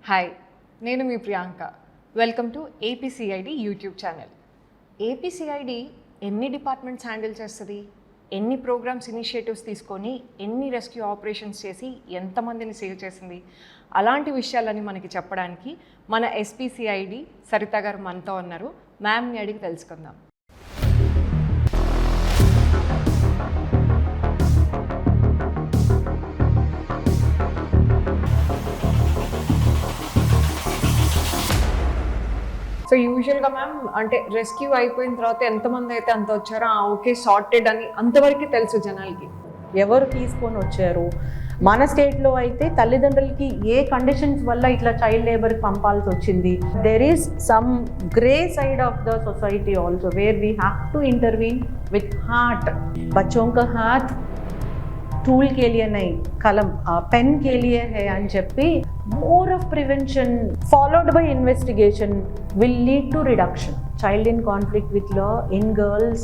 Hi, నేను మీ Priyanka. Welcome to APCID YouTube channel. APCID ఎన్ని డిపార్ట్మెంట్స్ హ్యాండిల్ చేస్తుంది, ఎన్ని ప్రోగ్రామ్స్ ఇనిషియేటివ్స్ తీసుకొని ఎన్ని రెస్క్యూ ఆపరేషన్స్ చేసి ఎంతమందిని సేవ్ చేసింది, అలాంటి విషయాలని మనకి చెప్పడానికి మన ఎస్పీసీఐడి సరిత గారు మనతో ఉన్నారు. మ్యామ్ని అడిగి తెలుసుకుందాం. సో యూజువల్గా మ్యామ్ అంటే రెస్క్యూ అయిపోయిన తర్వాత ఎంతమంది అయితే అంత వచ్చారో ఓకే సార్టెడ్ అని అంతవరకు తెలుసు జనాలకి. ఎవరు తీసుకొని వచ్చారు, మన స్టేట్లో అయితే తల్లిదండ్రులకి ఏ కండిషన్స్ వల్ల ఇట్లా చైల్డ్ లేబర్కి పంపాల్సి వచ్చింది. There is some grey side of the society also where we have to intervene with heart. बच्चों का हाथ टूल के लिए नहीं, कलम पेन के लिए है అని చెప్పి more of prevention followed by investigation will lead to reduction. Child in conflict with law in girls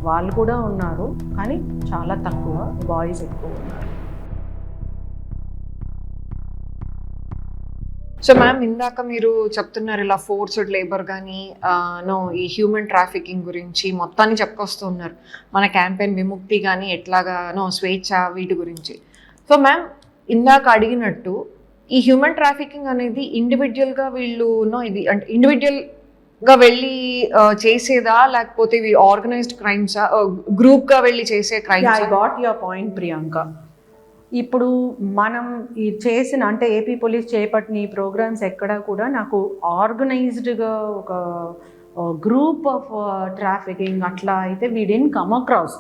వాళ్ళు కూడా ఉన్నారు, కానీ చాలా తక్కువ, బాయ్స్ ఎక్కువ ఉన్నారు. సో మ్యామ్, ఇందాక మీరు చెప్తున్నారు ఇలా ఫోర్స్డ్ లేబర్ కానీ ఈ హ్యూమన్ ట్రాఫికింగ్ గురించి మొత్తాన్ని చెప్పుకొస్తున్నారు. మన క్యాంపెయిన్ విముక్తి కానీ ఎట్లాగా స్వేచ్ఛ వీటి గురించి. సో మ్యామ్, ఇందాక అడిగినట్టు ఈ హ్యూమన్ ట్రాఫికింగ్ అనేది ఇండివిజువల్గా వీళ్ళు ఇది అంటే ఇండివిజువల్గా వెళ్ళి చేసేదా, లేకపోతే ఇవి ఆర్గనైజ్డ్ క్రైమ్సా, గ్రూప్గా వెళ్ళి చేసే crimes? I got your point Priyanka. ఇప్పుడు మనం ఈ చేసిన అంటే ఏపీ పోలీస్ చేపట్టిన ఈ ప్రోగ్రామ్స్ ఎక్కడా కూడా నాకు ఆర్గనైజ్డ్గా ఒక గ్రూప్ ఆఫ్ ట్రాఫికింగ్ అట్లా అయితే వీ డిడ్ంట్ కమ్ అక్రాస్.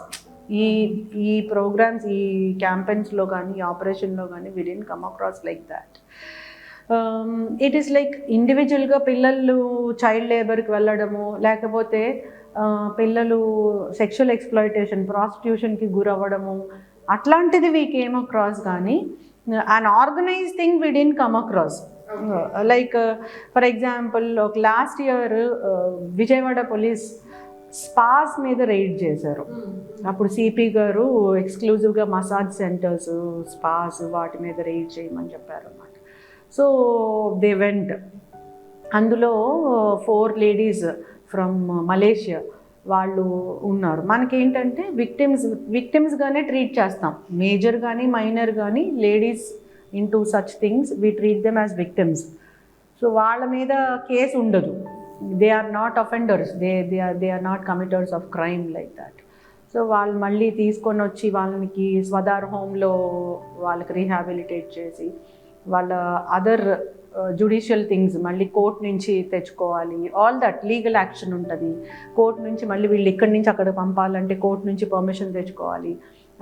ఈ ప్రోగ్రామ్స్, ఈ క్యాంపెయిన్స్లో కానీ ఆపరేషన్లో కానీ we didn't come across like that. It is like ఇండివిజువల్గా పిల్లలు చైల్డ్ లేబర్కి వెళ్ళడము, లేకపోతే పిల్లలు సెక్షువల్ ఎక్స్ప్లాయిటేషన్, ప్రాస్టిట్యూషన్కి గురవ్వడము, అట్లాంటిది వీ కేమ్ అక్రాస్. కానీ unorganised thing we didn't come across. Like for example ఒక last year Vijayawada police spas మీద రైడ్ చేశారు. అప్పుడు సిపి గారు ఎక్స్క్లూజివ్గా మసాజ్ సెంటర్స్, స్పాస్ వాటి మీద రైడ్ చేయమని చెప్పారు అన్నమాట. So they went. అందులో 4 లేడీస్ ఫ్రమ్ మలేషియా వాళ్ళు ఉన్నారు. మనకేంటంటే విక్టిమ్స్గానే ట్రీట్ చేస్తాం, మేజర్ కానీ మైనర్ కానీ ladies into such things we treat them as victims. So వాళ్ళ మీద కేసు ఉండదు. They are not offenders, they are not committers of crime like that. So వాళ్ళు మళ్ళీ తీసుకొని వచ్చి వాళ్ళకి స్వదార్ హోమ్లో వాళ్ళకి రీహాబిలిటేట్ చేసి వాళ్ళ అదర్ జుడిషియల్ థింగ్స్ మళ్ళీ కోర్ట్ నుంచి తెచ్చుకోవాలి. ఆల్ దట్ లీగల్ యాక్షన్ ఉంటుంది. కోర్ట్ నుంచి మళ్ళీ వీళ్ళు ఇక్కడి నుంచి అక్కడ పంపాలంటే కోర్ట్ నుంచి పర్మిషన్ తెచ్చుకోవాలి.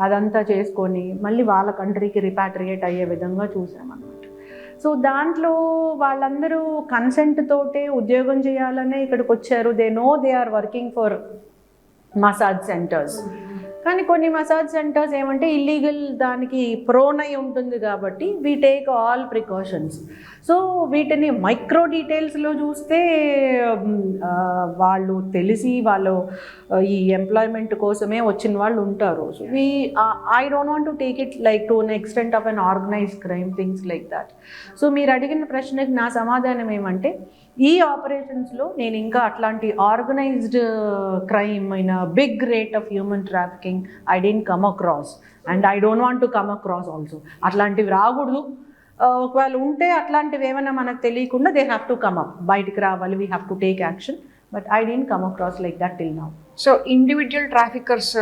అదంతా చేసుకొని మళ్ళీ వాళ్ళ కంట్రీకి రిపాట్రియేట్ అయ్యే విధంగా చూసామన్నమాట. సో దాంట్లో వాళ్ళందరూ కన్సెంట్ తోటే ఉద్యోగం చేయాలనే ఇక్కడికి వచ్చారు. They know they are working for massage centres. కానీ కొన్ని మసాజ్ సెంటర్స్ ఏమంటే ఇల్లీగల్ దానికి ప్రోన్ అయి ఉంటుంది కాబట్టి we take all precautions. So వీటిని మైక్రో డీటెయిల్స్లో చూస్తే వాళ్ళు తెలిసి వాళ్ళు ఈ ఎంప్లాయ్మెంట్ కోసమే వచ్చిన వాళ్ళు ఉంటారు. So I don't want to take it like to an extent of an organised crime, things like that. So మీరు అడిగిన ప్రశ్నకి నా సమాధానం ఏమంటే, ఈ ఆపరేషన్స్లో నేను ఇంకా అట్లాంటి ఆర్గనైజ్డ్ క్రైమ్ అయిన big rate of human trafficking I didn't come across and I don't want to come across also. అట్లాంటివి రాకూడదు. ఒకవేళ ఉంటే అట్లాంటివి ఏమైనా మనకు తెలియకుండా they have to come up, బయటికి రావాలి, we have to take action. But I didn't come across like that till now. So individual traffickers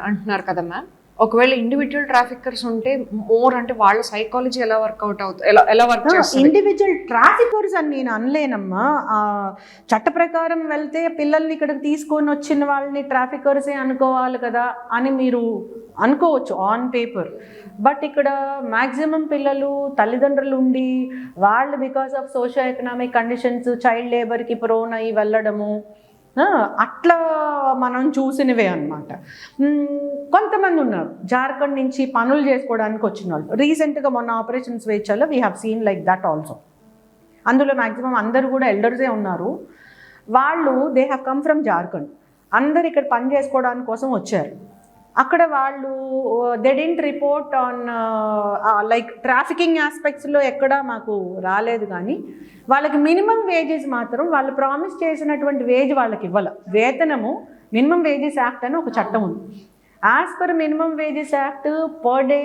అంటున్నారు కదా మ్యామ్, ఒకవేళ ఇండివిజువల్ ట్రాఫికర్స్ ఉంటే మోర్ అంటే వాళ్ళ సైకాలజీ ఎలా వర్కౌట్ అవుతుంది, ఎలా వర్క్ చేస్తుంది? ఇండివిజువల్ ట్రాఫికర్స్ అని నేను అనలేనమ్మా. చట్ట ప్రకారం వెళ్తే పిల్లల్ని ఇక్కడికి తీసుకొని వచ్చిన వాళ్ళని ట్రాఫికర్సే అనుకోవాలి కదా అని మీరు అనుకోవచ్చు ఆన్ పేపర్. బట్ ఇక్కడ మ్యాక్సిమం పిల్లలు తల్లిదండ్రులు ఉండి వాళ్ళు because of socio economic conditions child లేబర్కి ప్రోన్ అయ్యి వెళ్ళడము, అట్లా మనం చూసినవే అనమాట. కొంతమంది ఉన్నారు జార్ఖండ్ నుంచి పనులు చేసుకోవడానికి వచ్చిన వాళ్ళు. రీసెంట్గా మొన్న ఆపరేషన్ స్వేచ్ఛలో we have seen like that also. అందులో మ్యాక్సిమం అందరూ కూడా ఎల్డర్సే ఉన్నారు. వాళ్ళు they have come from Jharkhand. అందరు ఇక్కడ పని చేసుకోవడానికి కోసం వచ్చారు. అక్కడ వాళ్ళు they didn't report on like trafficking ఆస్పెక్ట్స్లో ఎక్కడా మాకు రాలేదు, కానీ వాళ్ళకి మినిమం వేజెస్ మాత్రం వాళ్ళు ప్రామిస్ చేసినటువంటి వేజ్ వాళ్ళకి ఇవ్వాలి. వేతనము మినిమం వేజెస్ యాక్ట్ అని ఒక చట్టం ఉంది. As per minimum wages act per day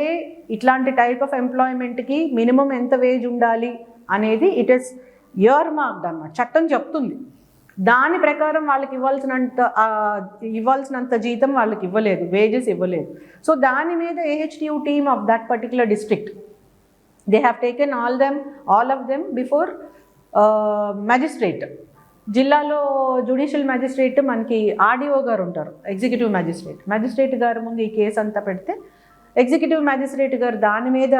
ఇట్లాంటి టైప్ ఆఫ్ ఎంప్లాయ్మెంట్కి మినిమం ఎంత వేజ్ ఉండాలి అనేది ఇట్ ఈస్ ఇయర్ మార్క్డ్ అన్నమాట, చట్టం చెప్తుంది. దాని ప్రకారం వాళ్ళకి ఇవ్వాల్సినంత జీతం వాళ్ళకి ఇవ్వలేదు, వేజెస్ ఇవ్వలేదు. సో దాని మీద AHTU team of that particular district they have taken all of them before magistrate. జిల్లాలో జ్యుడిషియల్ మ్యాజిస్ట్రేట్ మనకి RDO గారు ఉంటారు, ఎగ్జిక్యూటివ్ మ్యాజిస్ట్రేట్ గారి ముందు ఈ కేసు అంతా పెడితే ఎగ్జిక్యూటివ్ మ్యాజిస్ట్రేట్ గారు దాని మీద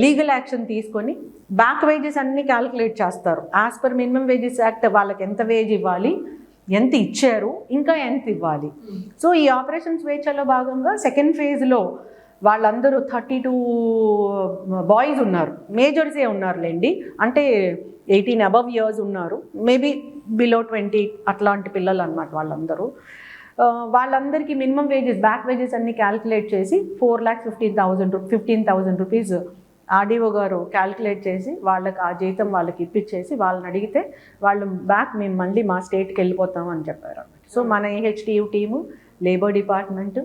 లీగల్ యాక్షన్ తీసుకొని బ్యాక్ వేజెస్ అన్నీ క్యాలిక్యులేట్ చేస్తారు. As per minimum wages act వాళ్ళకి ఎంత వేజ్ ఇవ్వాలి, ఎంత ఇచ్చారు, ఇంకా ఎంత ఇవ్వాలి. సో ఈ ఆపరేషన్ స్వేచ్ఛలో భాగంగా సెకండ్ ఫేజ్లో వాళ్ళందరూ 32 బాయ్స్ ఉన్నారు, మేజర్సే ఉన్నారులేండి, అంటే 18 above years ఉన్నారు, మేబీ బిలో 20 అట్లాంటి పిల్లలు అనమాట వాళ్ళందరూ. వాళ్ళందరికీ మినిమం వేజెస్ బ్యాక్ వేజెస్ అన్ని క్యాలిక్యులేట్ చేసి 4,15,000 రూపీస్ RDO గారు క్యాలిక్యులేట్ చేసి వాళ్ళకి ఆ జీతం వాళ్ళకి ఇప్పించేసి వాళ్ళని అడిగితే వాళ్ళు మేము మళ్ళీ మా స్టేట్కి వెళ్ళిపోతాం అని చెప్పారు. సో మన AHTU team, labour department,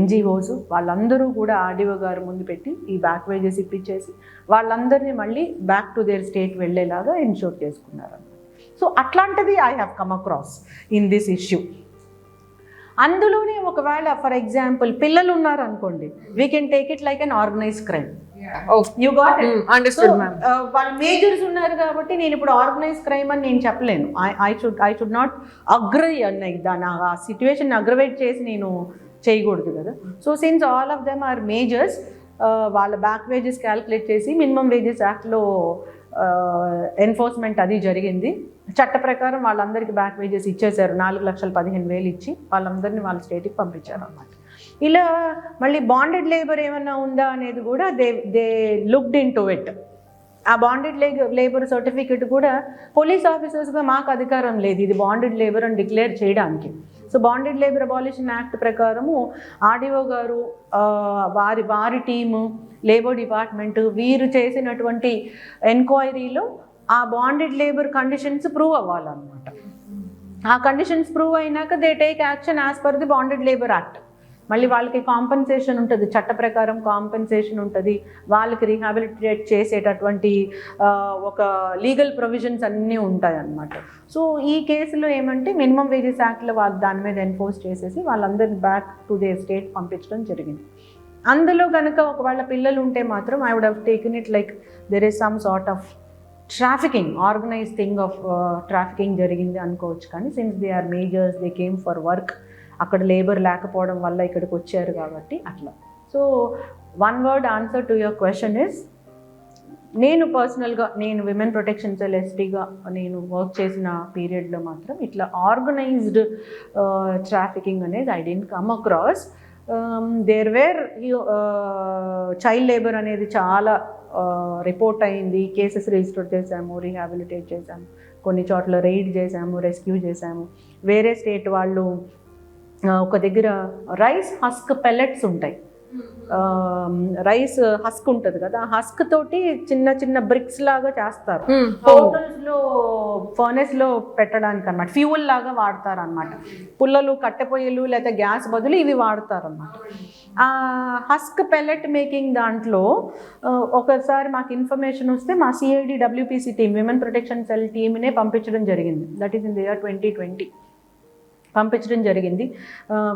NGOs వాళ్ళందరూ కూడా RDO గారు ముందు పెట్టి ఈ బ్యాక్ వేజెస్ ఇప్పించేసి వాళ్ళందరినీ మళ్ళీ బ్యాక్ టు దేర్ స్టేట్ వెళ్ళేలాగా ఎన్షూర్ చేసుకున్నారు. సో అట్లాంటిది I have come across in this issue. అందులోనే ఒకవేళ ఫర్ ఎగ్జాంపుల్ పిల్లలు ఉన్నారు అనుకోండి, we can take it like unorganised crime. You got it, understood ma'am. వాళ్ళు మేజర్స్ ఉన్నారు కాబట్టి నేను ఇప్పుడు ఆర్గనైజ్ క్రైమ్ అని నేను చెప్పలేను. ఐ షుడ్ నాట్ అగ్రీ అన్న దాన్ని ఆ సిచ్యువేషన్ అగ్రవేట్ చేసి నేను చేయకూడదు కదా. So since all of them are majors, వాళ్ళ బ్యాక్ వేజెస్ క్యాలిక్యులేట్ చేసి మినిమం వేజెస్ యాక్ట్లో ఎన్ఫోర్స్మెంట్ అది జరిగింది. చట్ట ప్రకారం వాళ్ళందరికీ బ్యాక్ వేజెస్ ఇచ్చేశారు, 4,15,000 ఇచ్చి వాళ్ళందరినీ వాళ్ళ స్టేట్కి పంపించారు అన్నమాట. ఇలా మళ్ళీ బాండెడ్ లేబర్ ఏమన్నా ఉందా అనేది కూడా they looked in to it. ఆ బాండెడ్ లేబర్ సర్టిఫికెట్ కూడా పోలీస్ ఆఫీసర్స్గా మాకు అధికారం లేదు ఇది బాండెడ్ లేబర్ అని డిక్లేర్ చేయడానికి. So bonded labour abolition act ప్రకారము RDO గారు, వారి టీము, లేబర్ డిపార్ట్మెంట్ వీరు చేసినటువంటి ఎంక్వైరీలో ఆ బాండెడ్ లేబర్ కండిషన్స్ ప్రూవ్ అవ్వాలన్నమాట. ఆ కండిషన్స్ ప్రూవ్ అయినాక they take action as per the bonded labour act. మళ్ళీ వాళ్ళకి కాంపెన్సేషన్ ఉంటుంది, చట్ట ప్రకారం కాంపెన్సేషన్ ఉంటుంది, వాళ్ళకి రీహాబిలిటేట్ చేసేటటువంటి ఒక లీగల్ ప్రొవిజన్స్ అన్నీ ఉంటాయి అన్నమాట. సో ఈ కేసులో ఏమంటే మినిమం వేజెస్ యాక్ట్లో వాళ్ళు దాని మీద ఎన్ఫోర్స్ చేసేసి వాళ్ళందరినీ బ్యాక్ టు దే స్టేట్ పంపించడం జరిగింది. అందులో కనుక ఒకవేళ పిల్లలు ఉంటే మాత్రం I would have taken it like there is some sort of trafficking, organise thing of trafficking జరిగింది అనుకోవచ్చు. కానీ since they are majors, they came for work, అక్కడ లేబర్ లేకపోవడం వల్ల ఇక్కడికి వచ్చారు కాబట్టి అట్లా. So one word answer to your question is, నేను పర్సనల్గా నేను విమెన్ ప్రొటెక్షన్ సెల్ ఎస్పీగా నేను వర్క్ చేసిన పీరియడ్లో మాత్రం ఇట్లా ఆర్గనైజ్డ్ ట్రాఫికింగ్ అనేది I didn't come across. There were child labour అనేది చాలా రిపోర్ట్ అయింది, కేసెస్ రిజిస్టర్ చేశాము, రీహాబిలిటేట్ చేశాము, కొన్ని చోట్ల రైడ్ చేశాము, రెస్క్యూ చేశాము. వేరే స్టేట్ వాళ్ళు ఒక దగ్గర రైస్ హస్క్ పెల్లెట్స్ ఉంటాయి, రైస్ హస్క్ ఉంటుంది కదా, ఆ హస్క్ తోటి చిన్న చిన్న బ్రిక్స్ లాగా చేస్తారు, హోటల్స్లో ఫర్నెస్లో పెట్టడానికి అనమాట, ఫ్యూల్ లాగా వాడతారు అనమాట. పుల్లలు, కట్టెపొయ్యలు లేదా గ్యాస్ బదులు ఇవి వాడతారు అనమాట. ఆ హస్క్ పెల్లెట్ మేకింగ్ దాంట్లో ఒకసారి మాకు ఇన్ఫర్మేషన్ వస్తే మా CID WPC team, women protection cell టీమ్నే పంపించడం జరిగింది. That is in the year 2020 పంపించడం జరిగింది.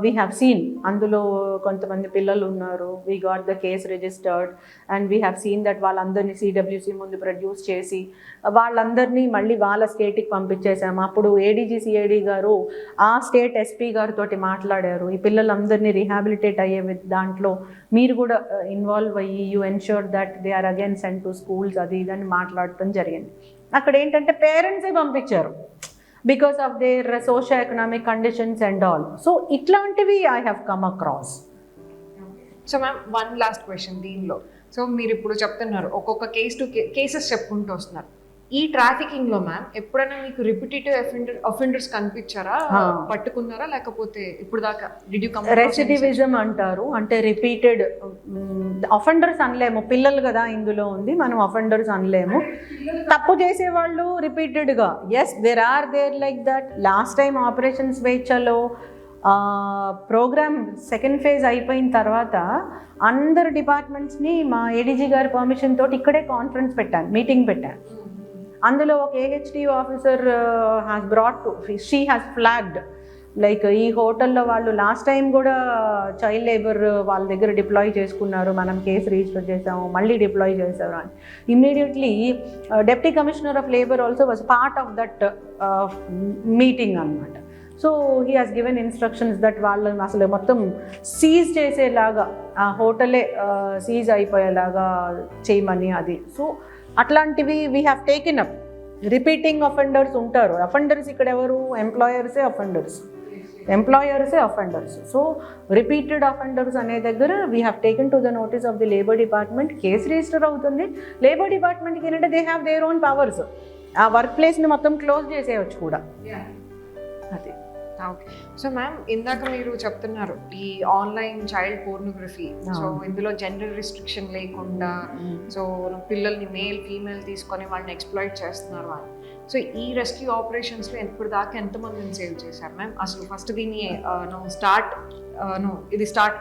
వీ హ్యావ్ సీన్ అందులో కొంతమంది పిల్లలు ఉన్నారు. We got the case registered and we have scene that వాళ్ళందరినీ CWC ముందు ప్రొడ్యూస్ చేసి వాళ్ళందరినీ మళ్ళీ వాళ్ళ స్టేట్కి పంపించేసాము. అప్పుడు ADG CID గారు ఆ స్టేట్ SP గారితో మాట్లాడారు, ఈ పిల్లలందరినీ రీహాబిలిటేట్ అయ్యే దాంట్లో మీరు కూడా ఇన్వాల్వ్ అయ్యి you ensure that they are again sent to schools, అది ఇదని మాట్లాడటం జరిగింది. అక్కడ ఏంటంటే పేరెంట్సే పంపించారు because of their socio-economic conditions and all. So itlantivi I have come across. So ma'am one last question దీనిలో. సో మీరు ఇప్పుడు చెప్తున్నారు ఒక్కొక్క కేసెస్ చెప్పుకుంటూ వస్తున్నారు. ఈ ట్రాఫికింగ్ లో మ్యామ్ ఎప్పుడైనా మీకు రిపిటేటివ్ అఫెండర్స్ కనిపించారా, పట్టుకున్నారా, లేకపోతే ఇప్పుడు దాకా డిడ్ యు కమ్ రెసిడివిజం అంటారు, అంటే రిపీటెడ్ అఫెండర్స్ అనలేము, పిల్లలు కదా ఇందులో ఉంది, మనం అఫెండర్స్ అనలేము. తప్పు చేసేవాళ్ళు రిపీటెడ్గా, yes there like that. Last time operation స్వేచ్ఛలో ప్రోగ్రామ్ సెకండ్ ఫేజ్ అయిపోయిన తర్వాత అందరు డిపార్ట్మెంట్స్ని మా ఏడీజీ గారి పర్మిషన్ తోటి ఇక్కడే కాన్ఫరెన్స్ పెట్టాను, మీటింగ్ పెట్టాను. అందులో ఒక AHD officer has brought to, she has flagged like ఈ హోటల్లో వాళ్ళు లాస్ట్ టైం కూడా చైల్డ్ లేబర్ వాళ్ళ దగ్గర డిప్లాయ్ చేసుకున్నారు, మనం కేసు రిజిస్టర్ చేసాము, మళ్ళీ డిప్లాయ్ చేసారు అని. Immediately deputy commissioner of labour also was part of that meeting అనమాట. So he has given instructions that వాళ్ళని అసలు మొత్తం సీజ్ చేసేలాగా, ఆ హోటలే సీజ్ అయిపోయేలాగా చేయమని అది. సో అట్లాంటివి we have taken up. Repeating offenders ఉంటారు, అఫెండర్స్ ఇక్కడ ఎవరు, ఎంప్లాయర్సే అఫెండర్స్. సో రిపీటెడ్ అఫెండర్స్ అనే దగ్గర we have taken to the notice of the labour department. Case register అవుతుంది. లేబర్ డిపార్ట్మెంట్కి ఏంటంటే they have their own powers, ఆ వర్క్ ప్లేస్ని మొత్తం క్లోజ్ చేసేయచ్చు కూడా. అది ఓకే. సో మ్యామ్ ఇందాక మీరు చెప్తున్నారు ఈ ఆన్లైన్ చైల్డ్ పోర్నోగ్రఫీ, సో ఇందులో జెండర్ రిస్ట్రిక్షన్ లేకుండా సో పిల్లల్ని మేల్ ఫీమేల్ తీసుకొని వాళ్ళని ఎక్స్ప్లాయిట్ చేస్తున్నారు అని. సో ఈ రెస్క్యూ ఆపరేషన్స్లో ఇప్పుడు దాకా ఎంతమందిని సేవ్ చేశారు మ్యామ్? అసలు ఫస్ట్ దీన్ని ఇది స్టార్ట్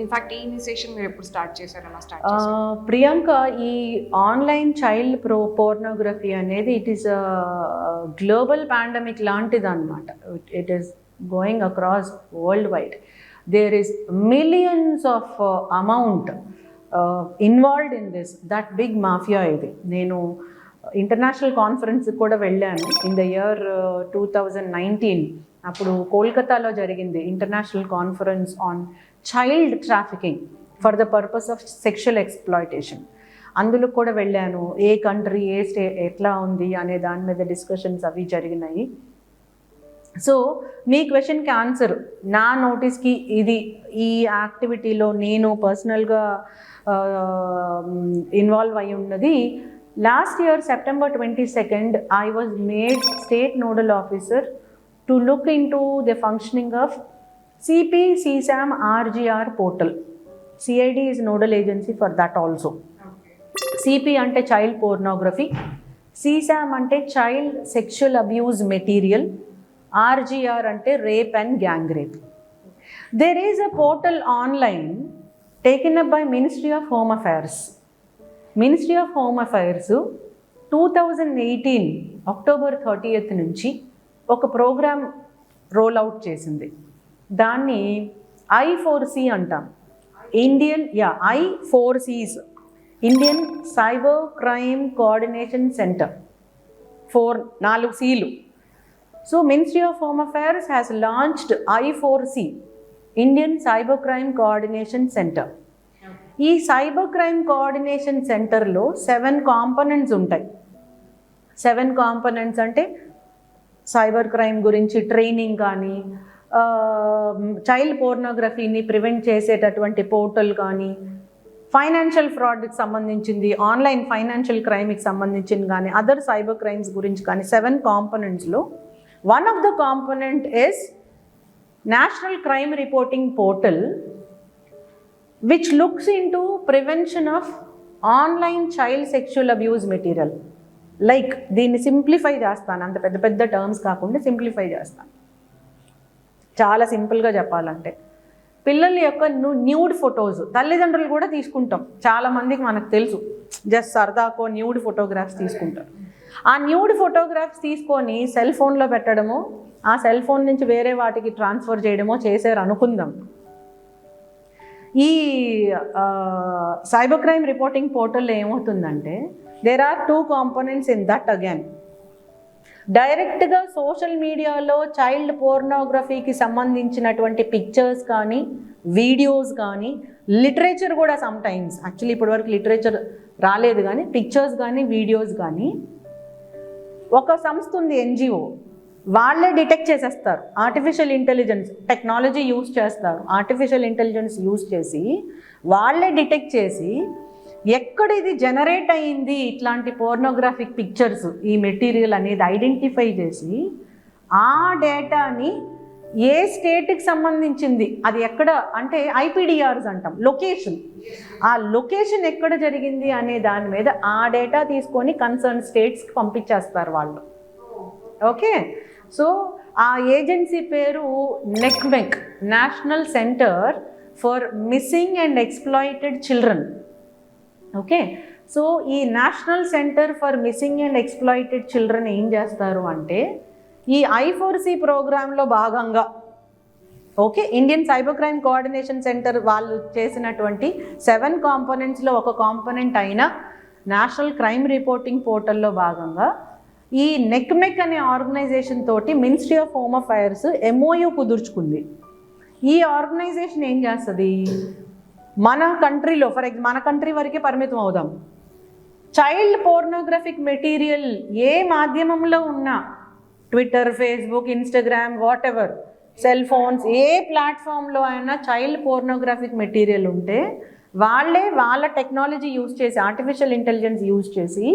ఇన్ఫాక్ట్ ఈ ఇనిషియేషన్ మీరు ఎప్పుడు స్టార్ట్ చేశారు, ఎలా స్టార్ట్ చేశారు? ప్రియాంక, ఈ ఆన్లైన్ చైల్డ్ పోర్నోగ్రఫీ అనేది ఇట్ ఈస్ గ్లోబల్ పాండమిక్ లాంటిది అనమాట. It is going across worldwide. There is millions of amount involved in this, that big mafia ఇది. నేను ఇంటర్నేషనల్ కాన్ఫరెన్స్ కూడా వెళ్ళాను ఇన్ ద ఇయర్ 2019. అప్పుడు కోల్కతాలో జరిగింది international conference on child trafficking for the purpose of sexual exploitation. అందులో కూడా వెళ్ళాను. ఏ కంట్రీ, ఏ స్టేట్ ఎట్లా ఉంది అనే దాని మీద డిస్కషన్స్ అవి జరిగినాయి. సో మీ క్వశ్చన్కి ఆన్సర్, నా నోటీస్కి ఇది ఈ యాక్టివిటీలో నేను పర్సనల్గా ఇన్వాల్వ్ అయి ఉన్నది. Last year September 22nd I was made state nodal officer to look into the functioning of CP CSAM RGR portal. CID is nodal agency for that also. CP ante child pornography, CSAM ante child sexual abuse material, RGR ante rape and gang rape. There is a portal online taken up by Ministry of Home Affairs. Ministry of Home Affairs 2018 October 30th నుంచి ఒక programme roll out చేసింది. దాన్ని I4C అంటాం. I4Cs, Indian cyber crime coordination centre. 4 Cలు. So ministry of home affairs has launched I4C, Indian cyber crime coordination centre. ఈ cyber crime coordination సెంటర్లో 7 components ఉంటాయి. 7 components అంటే సైబర్ క్రైమ్ గురించి ట్రైనింగ్ కానీ, చైల్డ్ పోర్నోగ్రఫీని ప్రివెంట్ చేసేటటువంటి పోర్టల్ కానీ, ఫైనాన్షియల్ ఫ్రాడ్కి సంబంధించింది, ఆన్లైన్ ఫైనాన్షియల్ క్రైమ్కి సంబంధించింది కానీ, అదర్ సైబర్ క్రైమ్స్ గురించి కానీ 7 కాంపోనెంట్స్లో one of the component is national crime reporting portal which looks into prevention of online child sexual abuse material. Like దీన్ని సింప్లిఫై చేస్తాను, అంత పెద్ద పెద్ద టర్మ్స్ కాకుండా సింప్లిఫై చేస్తాను. చాలా సింపుల్గా చెప్పాలంటే, పిల్లల యొక్క న్యూడ్ ఫొటోస్ తల్లిదండ్రులు కూడా తీసుకుంటాం. చాలామందికి మనకు తెలుసు, జస్ట్ సరదాకో న్యూడ్ ఫోటోగ్రాఫ్స్ తీసుకుంటారు. ఆ న్యూడ్ ఫోటోగ్రాఫ్స్ తీసుకొని సెల్ ఫోన్లో పెట్టడమో, ఆ సెల్ ఫోన్ నుంచి వేరే వాటికి ట్రాన్స్ఫర్ చేయడమో చేశారు అనుకుందాం. ఈ సైబర్ క్రైమ్ రిపోర్టింగ్ పోర్టల్లో ఏమవుతుందంటే, there are 2 components in that again. డైరెక్ట్గా సోషల్ మీడియాలో చైల్డ్ పోర్నోగ్రఫీకి సంబంధించినటువంటి పిక్చర్స్ కానీ, వీడియోస్ కానీ, లిటరేచర్ కూడా సమ్టైమ్స్, యాక్చువల్లీ ఇప్పటివరకు లిటరేచర్ రాలేదు కానీ పిక్చర్స్ కానీ వీడియోస్ కానీ ఒక సంస్థ ఉంది, NGO, వాళ్ళే డిటెక్ట్ చేసేస్తారు. ఆర్టిఫిషియల్ ఇంటెలిజెన్స్ టెక్నాలజీ యూజ్ చేస్తారు. ఆర్టిఫిషియల్ ఇంటెలిజెన్స్ యూజ్ చేసి వాళ్ళే డిటెక్ట్ చేసి ఎక్కడ ఇది జనరేట్ అయ్యింది ఇట్లాంటి పోర్నోగ్రాఫిక్ పిక్చర్స్ ఈ మెటీరియల్ అనేది ఐడెంటిఫై చేసి ఆ డేటాని ఏ స్టేట్కి సంబంధించింది అది ఎక్కడ అంటే ఐపీడిఆర్స్ అంటాం, లొకేషన్, ఆ లొకేషన్ ఎక్కడ జరిగింది అనే దాని మీద ఆ డేటా తీసుకొని కన్సర్న్ స్టేట్స్కి పంపించేస్తారు వాళ్ళు. ఓకే, సో ఆ ఏజెన్సీ పేరు NCMEC, national centre for missing and exploited children. Okay, so ఈ national centre for missing and exploited children ఏం చేస్తారు అంటే ఈ I4C ప్రోగ్రాంలో భాగంగా okay Indian cyber crime coordination centre వాళ్ళు చేసినటువంటి 7 కాంపోనెంట్స్లో ఒక కాంపోనెంట్ అయిన నేషనల్ క్రైమ్ రిపోర్టింగ్ పోర్టల్లో భాగంగా ఈ నెక్మెక్ అనే ఆర్గనైజేషన్ తోటి ministry of home affairs MOU కుదుర్చుకుంది. ఈ ఆర్గనైజేషన్ ఏం చేస్తుంది, మన కంట్రీలో మన కంట్రీ వరకే పరిమితం అవుదాం, చైల్డ్ పోర్నోగ్రఫిక్ మెటీరియల్ ఏ మాధ్యమంలో ఉన్నా Twitter, Facebook, Instagram, whatever, cell phones, ఏ ప్లాట్ఫామ్లో అయినా చైల్డ్ పోర్నోగ్రాఫిక్ మెటీరియల్ ఉంటే వాళ్ళ టెక్నాలజీ యూజ్ చేసి, ఆర్టిఫిషియల్ ఇంటెలిజెన్స్ యూజ్ చేసి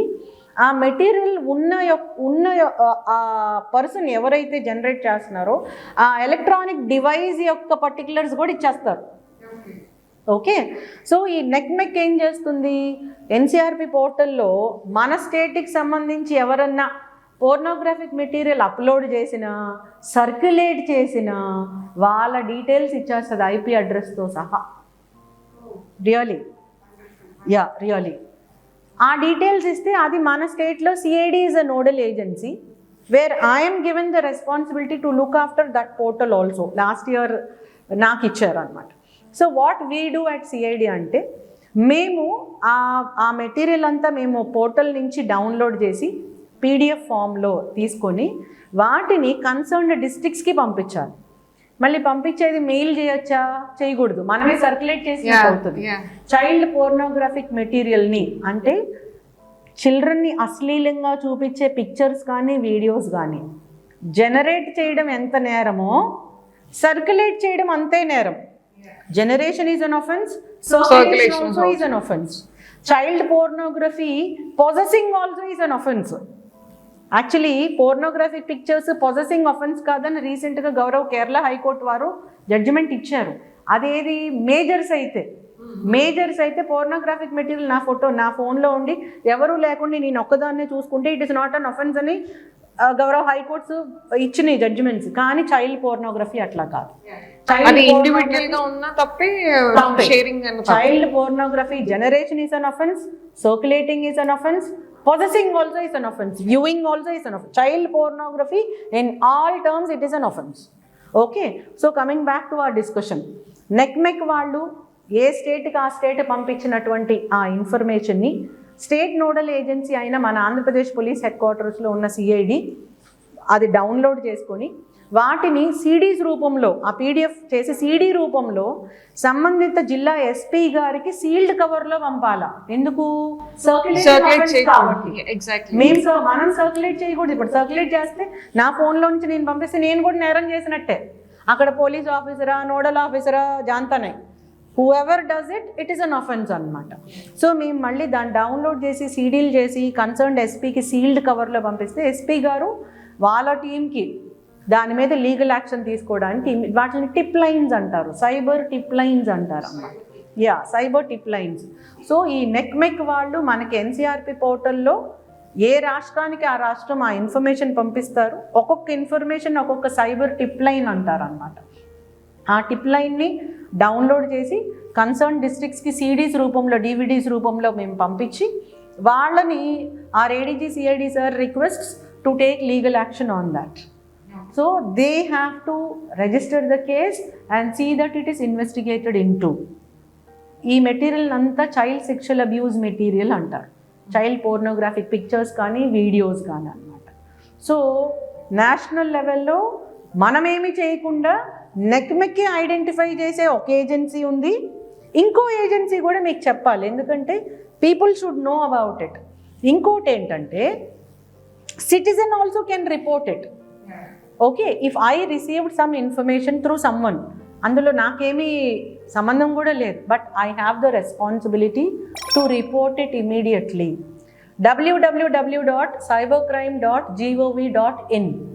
ఆ మెటీరియల్ ఉన్న ఆ పర్సన్ ఎవరైతే జనరేట్ చేస్తున్నారో ఆ ఎలక్ట్రానిక్ డివైస్ యొక్క పర్టికులర్స్ కూడా ఇచ్చేస్తారు. ఓకే, సో ఈ నెక్మెక్ ఏం చేస్తుంది, NCRP పోర్టల్లో మన స్టేట్కి సంబంధించి ఎవరన్నా పోర్నోగ్రాఫిక్ మెటీరియల్ అప్లోడ్ చేసినా, సర్క్యులేట్ చేసినా వాళ్ళ డీటెయిల్స్ ఇచ్చేస్తుంది IP అడ్రస్తో సహా. రియలీ ఆ డీటెయిల్స్ ఇస్తే అది మన స్టేట్లో CID is a nodal agency where I'm given the responsibility to look after that portal also. Last year నాకు ఇచ్చారు అనమాట. So what we do at CID అంటే మేము ఆ మెటీరియల్ అంతా మేము పోర్టల్ నుంచి డౌన్లోడ్ చేసి PDF ఫామ్లో తీసుకొని వాటిని కన్సర్న్డ్ డిస్ట్రిక్ట్స్కి పంపించాలి. మళ్ళీ పంపించేది మెయిల్ చేయొచ్చా, చేయకూడదు, మనమే సర్క్యులేట్ చేసి అవుతుంది. చైల్డ్ పోర్నోగ్రాఫిక్ మెటీరియల్ని అంటే చిల్డ్రన్ని అశ్లీలంగా చూపించే పిక్చర్స్ కానీ ఈడియోస్ కానీ జనరేట్ చేయడం ఎంత నేరమో సర్క్యులేట్ చేయడం అంతే నేరం. Generation is an offence, circulation also is an offence. Child pornography possessing also is an offence. Actually pornographic pictures possessing offence కాదని రీసెంట్గా గౌరవ్ కేరళ హైకోర్టు వారు జడ్జిమెంట్ ఇచ్చారు. అదేది మేజర్స్ అయితే పోర్నోగ్రాఫిక్ మెటీరియల్ నా ఫోన్లో ఉండి ఎవరు లేకుండా నేను ఒక్కదాన్నే చూసుకుంటే it is not an offence అని గౌరవ్ హైకోర్ట్స్ ఇచ్చినాయి జడ్జిమెంట్స్. కానీ చైల్డ్ పోర్నోగ్రఫీ అట్లా కాదు. Child pornography generation is an offence, circulating is an offence, possessing also is an offense, viewing also is an offense. Child pornography in all terms it is an offense. Okay, so coming back to our discussion, నెక్మెక్ వాళ్ళు ఏ స్టేట్కి ఆ state పంపించినటువంటి ఆ ఇన్ఫర్మేషన్ని state nodal agency అయిన మన Andhra Pradesh police head క్వార్టర్స్లో ఉన్న CID అది డౌన్లోడ్ చేసుకొని వాటిని CDs రూపంలో ఆ PDF చేసి CD రూపంలో సంబంధిత జిల్లా SP గారికి సీల్డ్ కవర్లో పంపాలా. ఎందుకు, మనం సర్క్యులేట్ చేయకూడదు. ఇప్పుడు సర్క్యులేట్ చేస్తే నా ఫోన్లో నుంచి నేను పంపిస్తే నేను కూడా నేరం చేసినట్టే. అక్కడ పోలీస్ ఆఫీసరా, నోడల్ ఆఫీసరా జాంతానే, whoever does it is an offence అనమాట. సో మేము మళ్ళీ దాన్ని డౌన్లోడ్ చేసి CDలు చేసి కన్సర్న్డ్ SPకి సీల్డ్ కవర్లో పంపిస్తే SP గారు వాళ్ళ టీంకి దాని మీద లీగల్ యాక్షన్ తీసుకోవడానికి వాటిని టిప్ లైన్స్ అంటారు, సైబర్ టిప్ లైన్స్ అంటారు అన్నమాట. Cyber tip lines. సో ఈ నెక్మెక్ వాళ్ళు మనకి NCRP పోర్టల్లో ఏ రాష్ట్రానికి ఆ రాష్ట్రం ఆ ఇన్ఫర్మేషన్ పంపిస్తారు. ఒక్కొక్క ఇన్ఫర్మేషన్ ఒక్కొక్క సైబర్ టిప్ లైన్ అంటారు అన్నమాట. ఆ టిప్ లైన్ని డౌన్లోడ్ చేసి కన్సర్న్ డిస్ట్రిక్ట్స్కి CDs రూపంలో, DVDs రూపంలో మేము పంపించి వాళ్ళని ఆ ADG CID sir requests to take legal action on that. So they have to register the case and see that it is investigated into. ఈ మెటీరియల్ అంతా చైల్డ్ సెక్షువల్ అబ్యూస్ మెటీరియల్ అంటారు, child pornographic pictures కానీ videos కానీ అన్నమాట. So national లెవెల్లో మనమేమి చేయకుండా నెక్మెక్కి identify చేసే ఒక ఏజెన్సీ ఉంది. ఇంకో ఏజెన్సీ కూడా మీకు చెప్పాలి, ఎందుకంటే people should know about it. ఇంకోటి ఏంటంటే citizen also can report it. Okay, if I received some information through someone, అందులో నాకేమీ సంబంధం కూడా లేదు, but I have the responsibility to report it immediately. www.cybercrime.gov.in